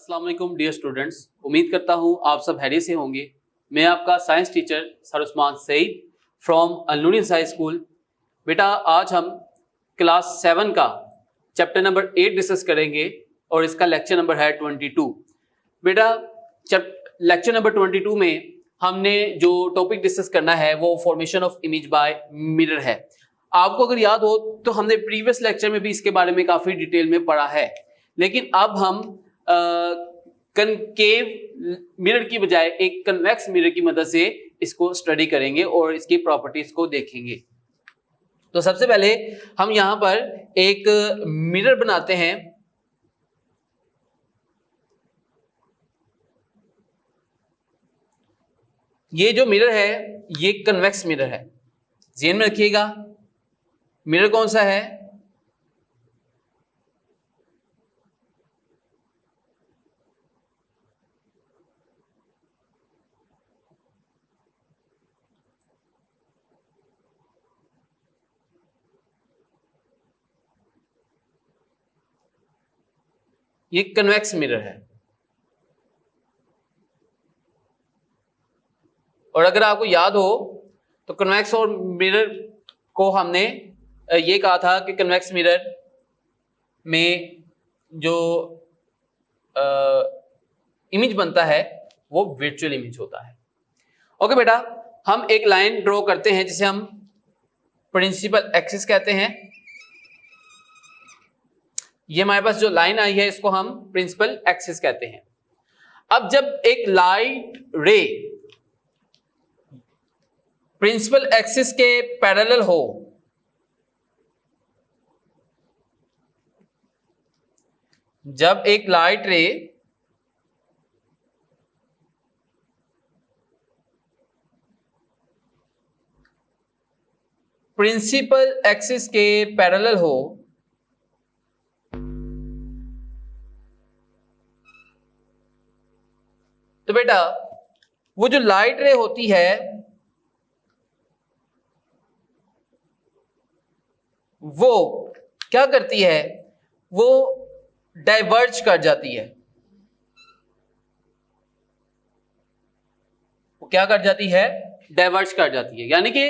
अस्सलाम वालेकुम dear students, उम्मीद करता हूँ आप सब खैरियत से होंगे। मैं आपका science teacher sir Usman Saeed from Al Noor high school. बेटा आज हम क्लास 7 का चैप्टर नंबर 8 डिस्कस करेंगे और इसका लेक्चर नंबर है 22। बेटा लेक्चर नंबर 22 में हमने जो टॉपिक डिस्कस करना है वो formation of image by mirror है। आपको अगर याद हो तो हमने प्रीवियस लेक्चर में भी इसके बारे में काफी डिटेल में पढ़ा है, लेकिन अब हम कनकेव मिरर की बजाय एक कन्वेक्स मिरर की मदद से इसको स्टडी करेंगे और इसकी प्रॉपर्टीज को देखेंगे। तो सबसे पहले हम यहां पर एक मिरर बनाते हैं। ये जो मिरर है ये कन्वेक्स मिरर है। ध्यान में रखिएगा, मिरर कौन सा है? ये कन्वेक्स मिरर है। और अगर आपको याद हो तो कन्वेक्स और मिरर को हमने ये कहा था कि कन्वेक्स मिरर में जो इमेज बनता है वो वर्चुअल इमेज होता है। ओके बेटा, हम एक लाइन ड्रॉ करते हैं जिसे हम प्रिंसिपल एक्सिस कहते हैं। ये हमारे पास जो लाइन आई है इसको हम प्रिंसिपल एक्सिस कहते हैं। अब जब एक लाइट रे प्रिंसिपल एक्सिस के पैरेलल हो जब एक लाइट रे प्रिंसिपल एक्सिस के पैरेलल हो तो बेटा वो जो लाइट रे होती है वो क्या करती है? वो डाइवर्ज कर जाती है। वो क्या कर जाती है? डाइवर्ज कर जाती है, यानी कि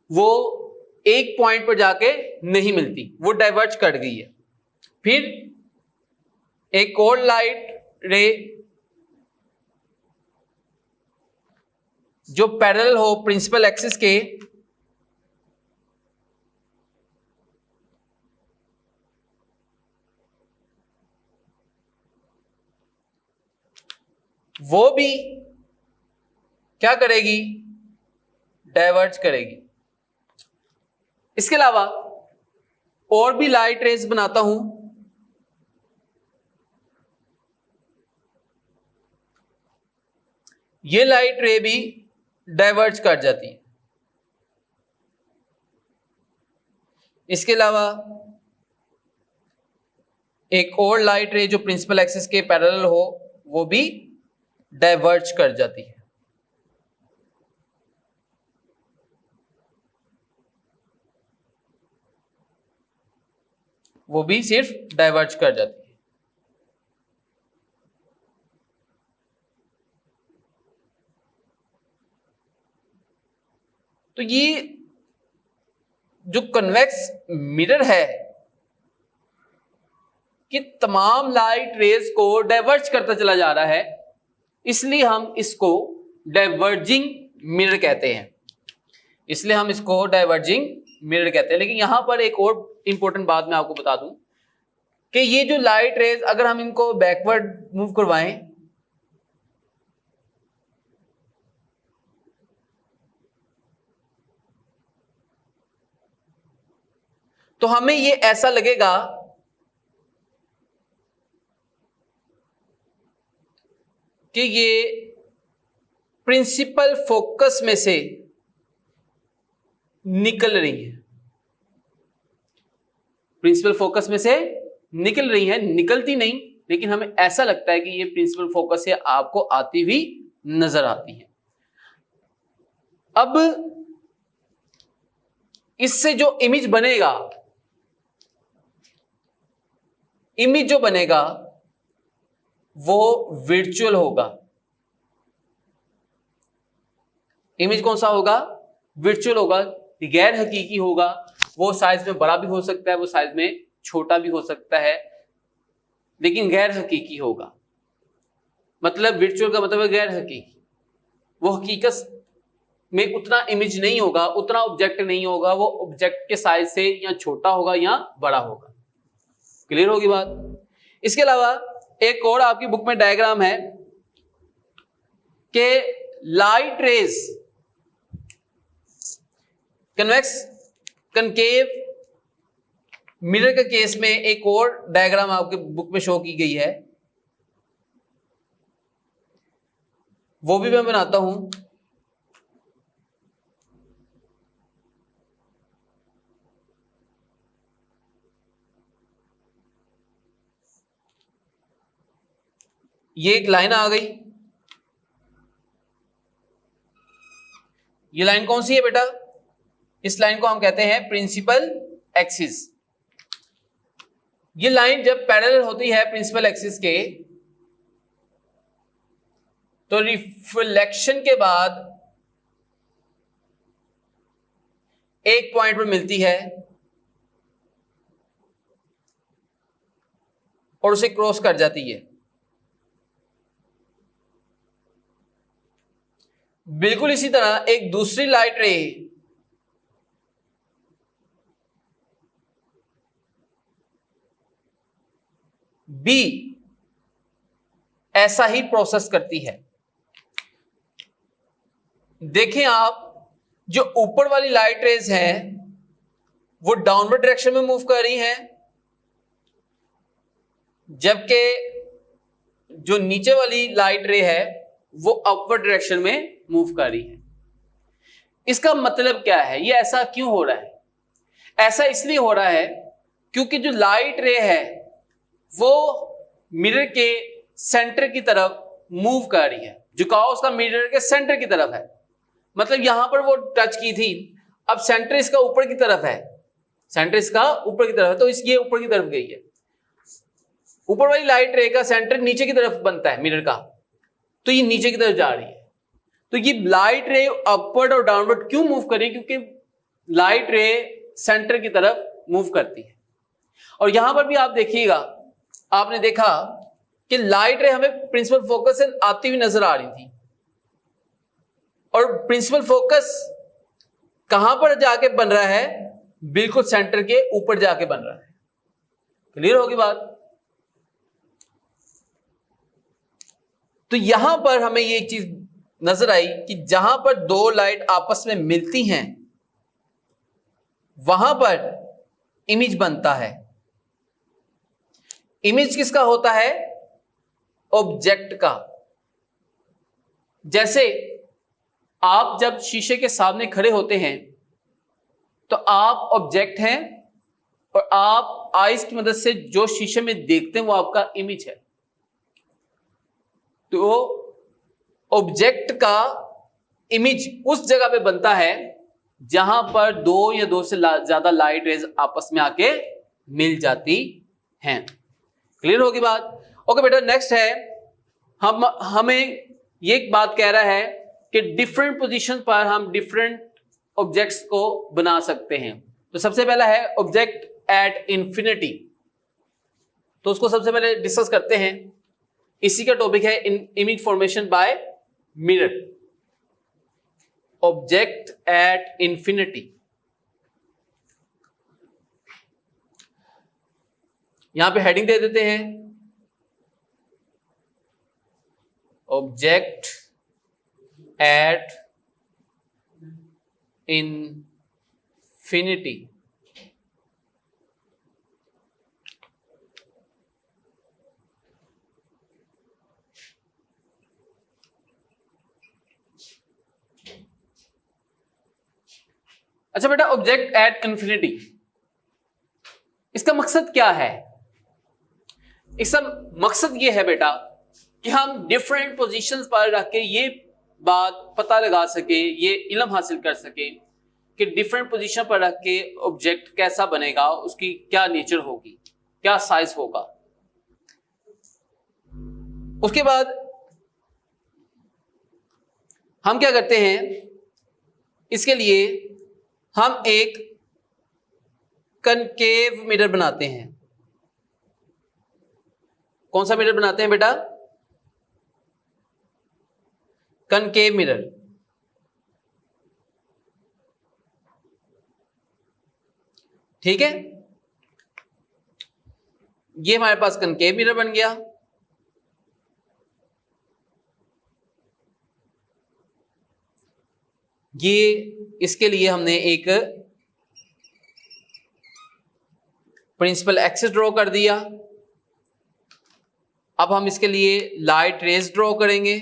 वो एक पॉइंट पर जाके नहीं मिलती, वो डाइवर्ज कर गई है। फिर एक और लाइट रे जो पैरेलल हो प्रिंसिपल एक्सिस के वो भी क्या करेगी? डाइवर्ज करेगी। इसके अलावा और भी लाइट रेज बनाता हूं। ये लाइट रे भी डाइवर्ज कर जाती है। इसके अलावा एक और लाइट रे जो प्रिंसिपल एक्सिस के पैरेलल हो वो भी डाइवर्ज कर जाती है। वो भी सिर्फ डाइवर्ज कर जाती है। तो ये जो कन्वेक्स मिरर है कि तमाम लाइट रेज को डाइवर्ज करता चला जा रहा है, इसलिए हम इसको डाइवर्जिंग मिरर कहते हैं। इसलिए हम इसको डाइवर्जिंग मिरर कहते हैं। लेकिन यहां पर एक और इंपॉर्टेंट बात मैं आपको बता दूं कि ये जो लाइट रेज अगर हम इनको बैकवर्ड मूव करवाएं तो हमें ये ऐसा लगेगा कि ये प्रिंसिपल फोकस में से निकल रही है। प्रिंसिपल फोकस में से निकल रही है, निकलती नहीं, लेकिन हमें ऐसा लगता है कि ये प्रिंसिपल फोकस से आपको आती हुई नजर आती है। अब इससे जो इमेज बनेगा, इमेज जो बनेगा वो वर्चुअल होगा। इमेज कौन सा होगा? वर्चुअल होगा, गैर हकीकी होगा। वो साइज में बड़ा भी हो सकता है, वो साइज में छोटा भी हो सकता है, लेकिन गैर हकीकी होगा। मतलब वर्चुअल का मतलब है गैर हकीकी। वो हकीकत में उतना इमेज नहीं होगा, उतना ऑब्जेक्ट नहीं होगा, वो ऑब्जेक्ट के साइज से या छोटा होगा या बड़ा होगा। क्लियर होगी बात? इसके अलावा एक और आपकी बुक में डायग्राम है कि light rays convex concave mirror के केस में एक और डायग्राम आपके बुक में शो की गई है, वो भी मैं बनाता हूं। ये एक लाइन आ गई। ये लाइन कौन सी है बेटा? इस लाइन को हम कहते हैं प्रिंसिपल एक्सिस। ये लाइन जब पैरेलल होती है प्रिंसिपल एक्सिस के, तो रिफ्लेक्शन के बाद एक पॉइंट पर मिलती है और उसे क्रॉस कर जाती है। बिल्कुल इसी तरह एक दूसरी लाइट रे भी ऐसा ही प्रोसेस करती है। देखें आप, जो ऊपर वाली लाइट रेज हैं वो डाउनवर्ड डायरेक्शन में मूव कर रही हैं, जबकि जो नीचे वाली लाइट रे है वो अपवर्ड डायरेक्शन में मूव कर रही है। इसका मतलब क्या है? ये ऐसा क्यों हो रहा है? ऐसा इसलिए हो रहा है क्योंकि जो लाइट रे है वो मिरर के सेंटर की तरफ मूव कर रही है। झुकाव उसका मिरर के सेंटर की तरफ है। मतलब यहां पर वो टच की थी, अब सेंटर इसका ऊपर की तरफ है, सेंटर इसका ऊपर की तरफ है, तो ये ऊपर की तरफ गई है। ऊपर वाली लाइट रे का सेंटर नीचे की तरफ बनता है मिरर का, तो ये नीचे की तरफ जा रही है। तो ये लाइट रे अपवर्ड और डाउनवर्ड क्यों मूव कर रही है? क्योंकि लाइट रे सेंटर की तरफ मूव करती है। और यहां पर भी आप देखिएगा, आपने देखा कि लाइट रे हमें प्रिंसिपल फोकस से आती हुई नजर आ रही थी, और प्रिंसिपल फोकस कहां पर जाके बन रहा है? बिल्कुल सेंटर के ऊपर जाके बन रहा है। क्लियर होगी बात? तो यहां पर हमें ये एक चीज नजर आई कि जहां पर दो लाइट आपस में मिलती हैं वहां पर इमेज बनता है। इमेज किसका होता है? ऑब्जेक्ट का। जैसे आप जब शीशे के सामने खड़े होते हैं तो आप ऑब्जेक्ट हैं, और आप आईज की मदद से जो शीशे में देखते हैं वो आपका इमेज है। तो ऑब्जेक्ट का इमेज उस जगह पे बनता है जहां पर दो या दो से ज्यादा लाइट रेज आपस में आके मिल जाती हैं। क्लियर होगी बात? ओके बेटा, नेक्स्ट है, हमें ये एक बात कह रहा है कि डिफरेंट पोजीशन पर हम डिफरेंट ऑब्जेक्ट्स को बना सकते हैं। तो सबसे पहला है ऑब्जेक्ट एट इंफिनिटी। तो उसको सबसे पहले डिस्कस करते हैं। इसी का टॉपिक है image formation by mirror. Object at infinity, यहां पे हेडिंग दे देते हैं, ऑब्जेक्ट एट इंफिनिटी। अच्छा बेटा, ऑब्जेक्ट एट इंफिनिटी, इसका मकसद क्या है? इसका मकसद ये है बेटा कि हम डिफरेंट पोजीशंस पर रख के ये बात पता लगा सके, ये इल्म हासिल कर सके कि डिफरेंट पोजीशन पर रख के ऑब्जेक्ट कैसा बनेगा, उसकी क्या नेचर होगी, क्या साइज होगा। उसके बाद हम क्या करते हैं, इसके लिए हम एक कनकेव मिरर बनाते हैं। कौन सा मिरर बनाते हैं बेटा? Concave mirror. ठीक है, ये हमारे पास कनकेव मिरर बन गया। ये इसके लिए हमने एक प्रिंसिपल एक्सिस ड्रॉ कर दिया। अब हम इसके लिए लाइट रेज ड्रॉ करेंगे।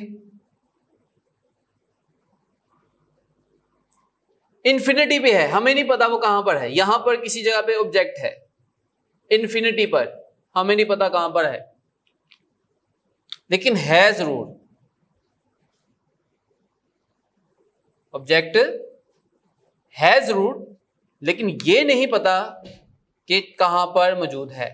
इन्फिनिटी पे है, हमें नहीं पता वो कहां पर है। यहां पर किसी जगह पे ऑब्जेक्ट है, इन्फिनिटी पर, हमें नहीं पता कहां पर है, लेकिन है जरूर। ऑब्जेक्ट है जरूर, लेकिन ये नहीं पता कि कहां पर मौजूद है।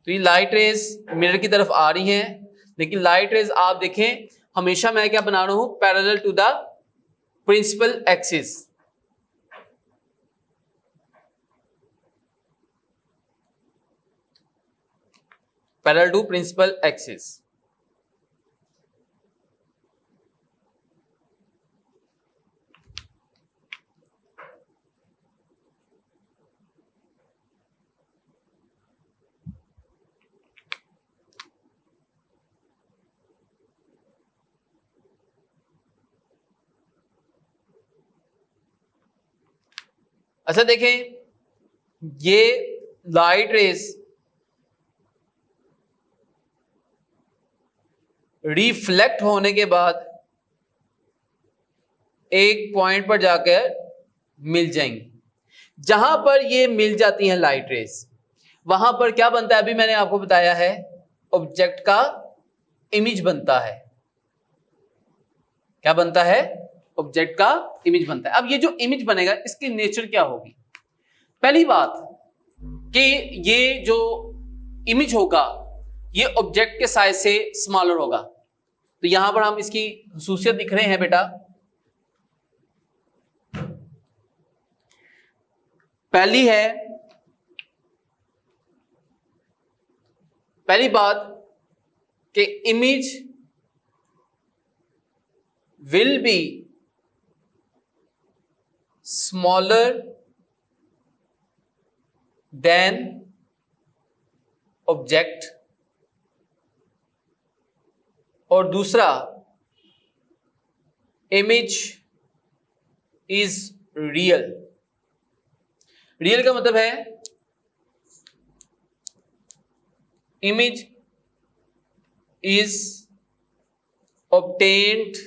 तो ये लाइट रेज मिरर की तरफ आ रही हैं, लेकिन लाइट रेज आप देखें हमेशा मैं क्या बना रहा हूं, parallel to the principal axis. Parallel to principal axis. अच्छा देखें, ये लाइट रेज रिफ्लेक्ट होने के बाद एक पॉइंट पर जाकर मिल जाएंगी। जहां पर ये मिल जाती हैं लाइट रेज, वहां पर क्या बनता है, अभी मैंने आपको बताया है, ऑब्जेक्ट का इमेज बनता है। क्या बनता है? ऑब्जेक्ट का इमेज बनता है। अब ये जो इमेज बनेगा इसकी नेचर क्या होगी? पहली बात कि ये जो इमेज होगा ये ऑब्जेक्ट के साइज से स्मॉलर होगा। तो यहां पर हम इसकी खासियत दिख रहे हैं बेटा। पहली बात कि image will be smaller than object, और दूसरा इमेज इज रियल। रियल का मतलब है image is obtained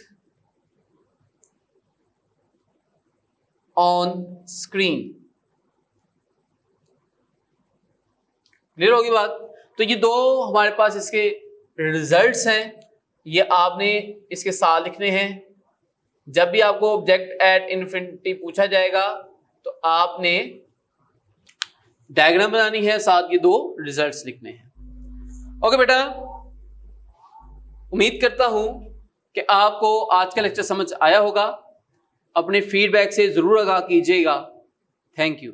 on screen. Clear होगी बात? तो ये दो हमारे पास इसके रिजल्ट्स हैं, ये आपने इसके साथ लिखने हैं। जब भी आपको ऑब्जेक्ट एट इन्फिनिटी पूछा जाएगा तो आपने डायग्राम बनानी है, साथ ये दो रिजल्ट्स लिखने हैं। ओके बेटा, उम्मीद करता हूं कि आपको आज का लेक्चर समझ आया होगा। अपने फीडबैक से जरूर आगाह कीजिएगा। Thank you.